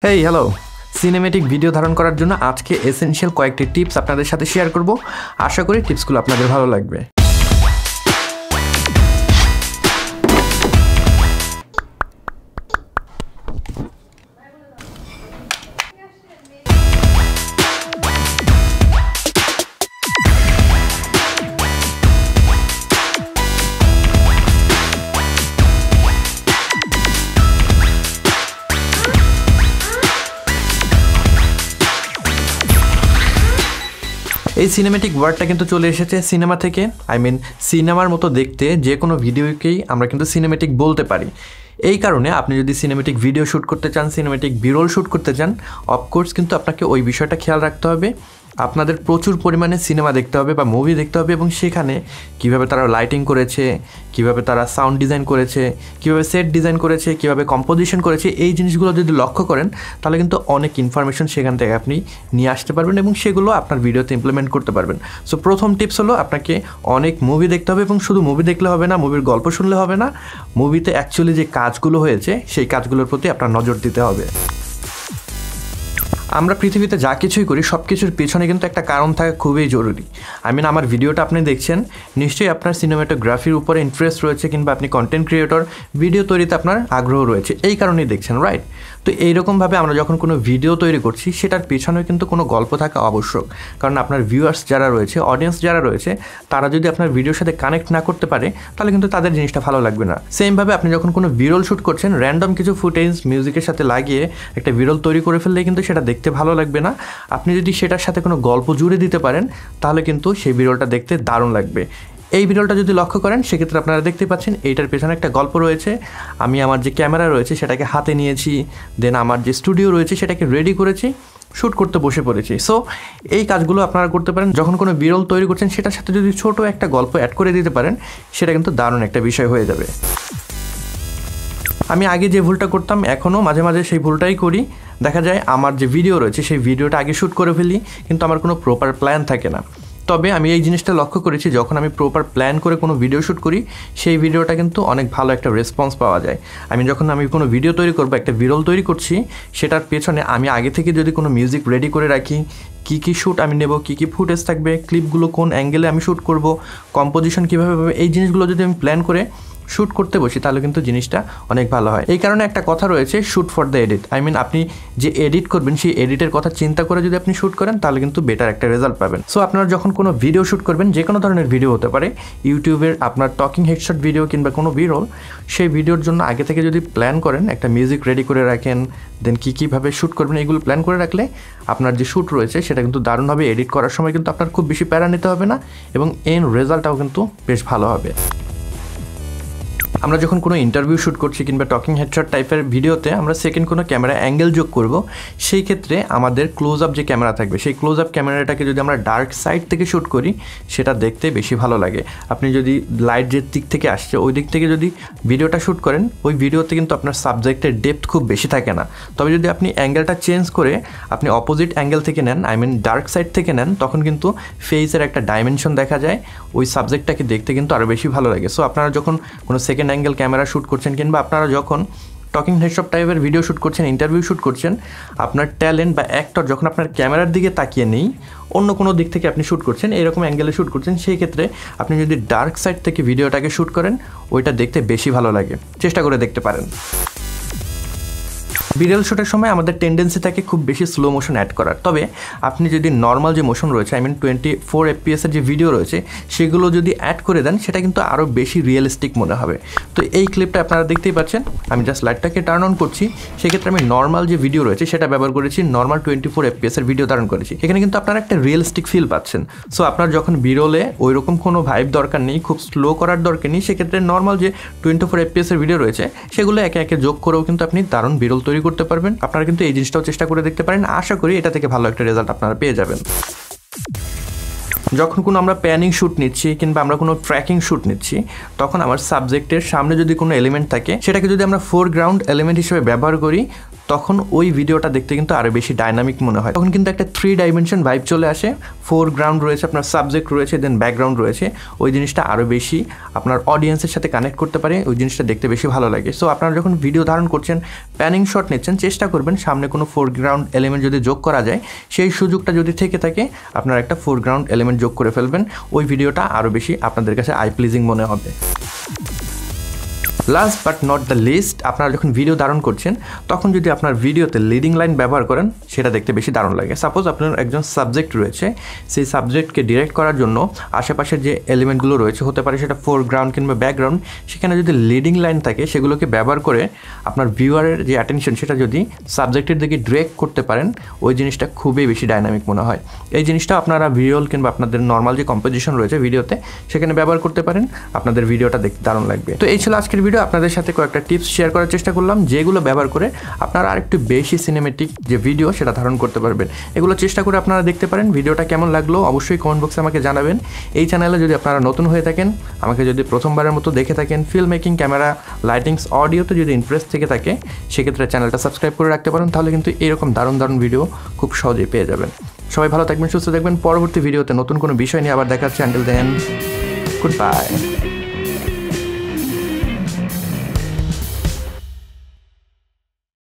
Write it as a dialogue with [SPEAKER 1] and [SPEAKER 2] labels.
[SPEAKER 1] Hey hello, cinematic video ধারণ করার জন্য আজকে এসেনশিয়াল কয়েকটি টিপস আপনাদের সাথে শেয়ার করব। আশা করি টিপসগুলো আপনাদের ভালো লাগবে। এই সিনেমেটিক ওয়ার্ডটা কিন্তু চলে এসেছে সিনেমা থেকে। সিনেমার মতো দেখতে যে কোনো ভিডিওকেই আমরা কিন্তু সিনেমেটিক বলতে পারি। এই কারণে আপনি যদি সিনেমেটিক ভিডিও শ্যুট করতে চান, সিনেমেটিক বিরল শ্যুট করতে চান, অফকোর্স কিন্তু আপনাকে ওই বিষয়টা খেয়াল রাখতে হবে। আপনাদের প্রচুর পরিমাণে সিনেমা দেখতে হবে বা মুভি দেখতে হবে এবং সেখানে কীভাবে তারা লাইটিং করেছে, কীভাবে তারা সাউন্ড ডিজাইন করেছে, কীভাবে সেট ডিজাইন করেছে, কীভাবে কম্পোজিশন করেছে, এই জিনিসগুলো যদি লক্ষ্য করেন তাহলে কিন্তু অনেক ইনফরমেশন সেখান থেকে আপনি নিয়ে আসতে পারবেন এবং সেগুলো আপনার ভিডিওতে ইমপ্লিমেন্ট করতে পারবেন। সো প্রথম টিপস হলো আপনাকে অনেক মুভি দেখতে হবে এবং শুধু মুভি দেখলে হবে না, মুভির গল্প শুনলে হবে না, মুভিতে অ্যাকচুয়ালি যে কাজগুলো হয়েছে সেই কাজগুলোর প্রতি আপনার নজর দিতে হবে। আমরা পৃথিবীতে যা কিছুই করি সব কিছুর পিছনে কিন্তু একটা কারণ থাকা খুবই জরুরি। আমার ভিডিওটা আপনি দেখছেন, নিশ্চয়ই আপনার সিনেমাটোগ্রাফির উপরে ইন্টারেস্ট রয়েছে কিংবা আপনি কন্টেন্ট ক্রিয়েটর, ভিডিও তৈরিতে আপনার আগ্রহ রয়েছে, এই কারণেই দেখছেন, রাইট? তো এইরকমভাবে আমরা যখন কোনো ভিডিও তৈরি করছি সেটার পিছনেও কিন্তু কোনো গল্প থাকা আবশ্যক। কারণ আপনার ভিউয়ার্স যারা রয়েছে, অডিয়েন্স যারা রয়েছে, তারা যদি আপনার ভিডিওর সাথে কানেক্ট না করতে পারে তাহলে কিন্তু তাদের জিনিসটা ভালো লাগবে না। সেমভাবে আপনি যখন কোনো বিরল শ্যুট করছেন, র্যান্ডম কিছু ফুটেজ মিউজিকের সাথে লাগিয়ে একটা বিরল তৈরি করে ফেললে কিন্তু সেটা দেখতে ভালো লাগবে না। আপনি যদি সেটার সাথে কোনো গল্প জুড়ে দিতে পারেন তাহলে কিন্তু সেই বিরলটা দেখতে দারুণ লাগবে। এই ভিডিওটা যদি লক্ষ্য করেন সেক্ষেত্রে আপনারা দেখতে পাচ্ছেন এইটার পেছনে একটা গল্প রয়েছে। আমি আমার যে ক্যামেরা রয়েছে সেটাকে হাতে নিয়েছি, দেন আমার যে স্টুডিও রয়েছে সেটাকে রেডি করেছি, শ্যুট করতে বসে পড়েছি। সো এই কাজগুলো আপনারা করতে পারেন। যখন কোনো বিরল তৈরি করছেন সেটার সাথে যদি ছোট একটা গল্প অ্যাড করে দিতে পারেন সেটা কিন্তু দারুণ একটা বিষয় হয়ে যাবে। আমি আগে যে ভুলটা করতাম এখনও মাঝে মাঝে সেই ভুলটাই করি। দেখা যায় আমার যে ভিডিও রয়েছে সেই ভিডিওটা আগে শ্যুট করে ফেলি কিন্তু আমার কোনো প্রপার প্ল্যান থাকে না। তবে আমি এই জিনিসটা লক্ষ্য করেছি, যখন আমি প্রপার প্ল্যান করে কোনো ভিডিও শ্যুট করি সেই ভিডিওটা কিন্তু অনেক ভালো একটা রেসপন্স পাওয়া যায়। যখন আমি কোনো ভিডিও তৈরি করবো, একটা বিরল তৈরি করছি, সেটার পেছনে আমি আগে থেকে যদি কোনো মিউজিক রেডি করে রাখি, কী শ্যুট আমি নেব, কী ফুটেজ থাকবে, ক্লিপগুলো কোন অ্যাঙ্গেলে আমি শ্যুট করব, কম্পোজিশন কীভাবে হবে, এই জিনিসগুলো যদি আমি প্ল্যান করে শ্যুট করতে বসি তাহলে কিন্তু জিনিসটা অনেক ভালো হয়। এই কারণে একটা কথা রয়েছে, শ্যুট ফর দ্য এডিট। আপনি যে এডিট করবেন সেই এডিটের কথা চিন্তা করে যদি আপনি শ্যুট করেন তাহলে কিন্তু বেটার একটা রেজাল্ট পাবেন। সো আপনারা যখন কোনো ভিডিও শ্যুট করবেন, যে কোনো ধরনের ভিডিও হতে পারে, ইউটিউবের আপনার টকিং হেডশট ভিডিও কিংবা কোনো বিরল, সেই ভিডিওর জন্য আগে থেকে যদি প্ল্যান করেন, একটা মিউজিক রেডি করে রাখেন, দেন কীভাবে শ্যুট করবেন এগুলো প্ল্যান করে রাখলে আপনার যে শ্যুট রয়েছে সেটা কিন্তু দারুণ হবে। এডিট করার সময় কিন্তু আপনার খুব বেশি প্যারা নিতে হবে না এবং এন্ড রেজাল্টটাও কিন্তু বেশ ভালো হবে। আমরা যখন কোনো ইন্টারভিউ শ্যুট করছি কিংবা টকিং হেডশট টাইপের ভিডিওতে আমরা সেকেন্ড কোনো ক্যামেরা অ্যাঙ্গেল যোগ করব, সেই ক্ষেত্রে আমাদের ক্লোজ আপ যে ক্যামেরা থাকবে সেই ক্লোজ আপ ক্যামেরাটাকে যদি আমরা ডার্ক সাইড থেকে শ্যুট করি সেটা দেখতে বেশি ভালো লাগে। আপনি যদি লাইট যে দিক থেকে আসছে ওই দিক থেকে যদি ভিডিওটা শ্যুট করেন, ওই ভিডিওতে কিন্তু আপনার সাবজেক্টের ডেপথ খুব বেশি থাকে না। তবে যদি আপনি অ্যাঙ্গেলটা চেঞ্জ করে আপনি অপোজিট অ্যাঙ্গেল থেকে নেন, ডার্ক সাইড থেকে নেন, তখন কিন্তু ফেসের একটা ডাইমেনশন দেখা যায়, ওই সাবজেক্টটাকে দেখতে কিন্তু আরও বেশি ভালো লাগে। সো আপনারা যখন কোনো সেকেন্ড অ্যাঙ্গেল ক্যামেরা শ্যুট করছেন কিংবা আপনারা যখন টকিং হেডশট টাইপের ভিডিও শ্যুট করছেন, ইন্টারভিউ শ্যুট করছেন, আপনার ট্যালেন্ট বা অ্যাক্টর যখন আপনার ক্যামেরার দিকে তাকিয়ে নেই, অন্য কোনো দিক থেকে আপনি শ্যুট করছেন, এরকম অ্যাঙ্গেলে শ্যুট করছেন, সেই ক্ষেত্রে আপনি যদি ডার্ক সাইড থেকে ভিডিওটাকে শ্যুট করেন ওইটা দেখতে বেশি ভালো লাগে। চেষ্টা করে দেখতে পারেন। বিরল শ্যুটের সময় আমাদের টেন্ডেন্সি থাকে খুব বেশি স্লো মোশন অ্যাড করার। তবে আপনি যদি নর্মাল যে মোশন রয়েছে 24 FPS যে ভিডিও রয়েছে সেগুলো যদি অ্যাড করে দেন সেটা কিন্তু আরও বেশি রিয়েলিস্টিক মনে হবে। তো এই ক্লিপটা আপনারা দেখতেই পাচ্ছেন, আমি জাস্ট লাইটটাকে টার্ন অন করছি, সেক্ষেত্রে আমি নর্মাল যে ভিডিও রয়েছে সেটা ব্যবহার করেছি, নর্মাল 24 FPS ভিডিও ধারণ করেছি। এখানে কিন্তু আপনারা একটা রিয়েলিস্টিক ফিল পাচ্ছেন। সো আপনার যখন বিরলে ওই রকম কোনো ভাইব দরকার নেই, খুব স্লো করার দরকার নেই, সেক্ষেত্রে নর্মাল যে 24 FPS ভিডিও রয়েছে সেগুলো একে একে যোগ করেও কিন্তু আপনি দারুণ বিরল তৈরি করতে পারবেন। আপনারা কিন্তু এই জিনিসটাও চেষ্টা করে দেখতে পারেন, আশা করি এটা থেকে ভালো একটা রেজাল্ট আপনারা পেয়ে যাবেন। যখন কোনো আমরা প্যানিং শ্যুট নিচ্ছি কিংবা আমরা কোনো ট্র্যাকিং শ্যুট নিচ্ছি, তখন আমার সাবজেক্টের সামনে যদি কোনো এলিমেন্ট থাকে সেটাকে যদি আমরা ফোরগ্রাউন্ড এলিমেন্ট হিসেবে ব্যবহার করি তখন ওই ভিডিওটা দেখতে কিন্তু আরও বেশি ডাইনামিক মনে হয়। তখন কিন্তু একটা 3 ডাইমেনশন ভাইব চলে আসে, ফোরগ্রাউন্ড রয়েছে, আপনার সাবজেক্ট রয়েছে, দেন ব্যাকগ্রাউন্ড রয়েছে। ওই জিনিসটা আরও বেশি আপনার অডিয়েন্সের সাথে কানেক্ট করতে পারে, ওই জিনিসটা দেখতে বেশি ভালো লাগে। সো আপনারা যখন ভিডিও ধারণ করছেন, প্যানিং শট নিচ্ছেন, চেষ্টা করবেন সামনে কোনো ফোরগ্রাউন্ড এলিমেন্ট যদি যোগ করা যায়, সেই সুযোগটা যদি থেকে থাকে আপনারা একটা ফোরগ্রাউন্ড এলিমেন্ট যোগ করে ফেলবেন। ওই ভিডিওটা আরও বেশি আপনাদের কাছে আই প্লিজিং মনে হবে। Last but not the least, আপনারা যখন ভিডিও ধারণ করছেন তখন যদি আপনার ভিডিওতে লিডিং লাইন ব্যবহার করেন, সেটা দেখতে বেশি দারুণ লাগে। সাপোজ আপনার একজন সাবজেক্ট রয়েছে, সেই সাবজেক্টকে ডিরেক্ট করার জন্য আশেপাশের যে এলিমেন্টগুলো রয়েছে, হতে পারে সেটা ফোরগ্রাউন্ড কিংবা ব্যাকগ্রাউন্ড, সেখানে যদি লিডিং লাইন থাকে সেগুলোকে ব্যবহার করে আপনার ভিউয়ারের যে অ্যাটেনশন সেটা যদি সাবজেক্টের দিকে ডিরেক্ট করতে পারেন, ওই জিনিসটা খুবই বেশি ডাইনামিক মনে হয়। এই জিনিসটা আপনারা ভিজুয়াল কিংবা আপনাদের নর্মাল যে কম্পোজিশন রয়েছে ভিডিওতে, সেখানে ব্যবহার করতে পারেন, আপনাদের ভিডিওটা দেখতে দারুণ লাগবে। তো এই ছিল আজকের ভিডিও, আপনাদের সাথে কয়েকটা টিপস শেয়ার করার চেষ্টা করলাম, যেগুলো ব্যবহার করে আপনারা আরেকটু বেশি সিনেমেটিক যে ভিডিও সেটা ধারণ করতে পারবেন। এগুলো চেষ্টা করে আপনারা দেখতে পারেন। ভিডিওটা কেমন লাগলো অবশ্যই কমেন্ট বক্সে আমাকে জানাবেন। এই চ্যানেলে যদি আপনারা নতুন হয়ে থাকেন, আমাকে যদি প্রথমবারের মতো দেখে থাকেন, ফিল্ম মেকিং, ক্যামেরা, লাইটিংস, অডিওতে যদি ইন্টারেস্ট থেকে থাকে, সেক্ষেত্রে চ্যানেলটা সাবস্ক্রাইব করে রাখতে পারেন। তাহলে কিন্তু এরকম দারুণ দারুণ ভিডিও খুব সহজেই পেয়ে যাবেন। সবাই ভালো থাকবেন, সুস্থ থাকবেন। পরবর্তী ভিডিওতে নতুন কোনো বিষয় নিয়ে আবার দেখা হচ্ছে। Until then, good by.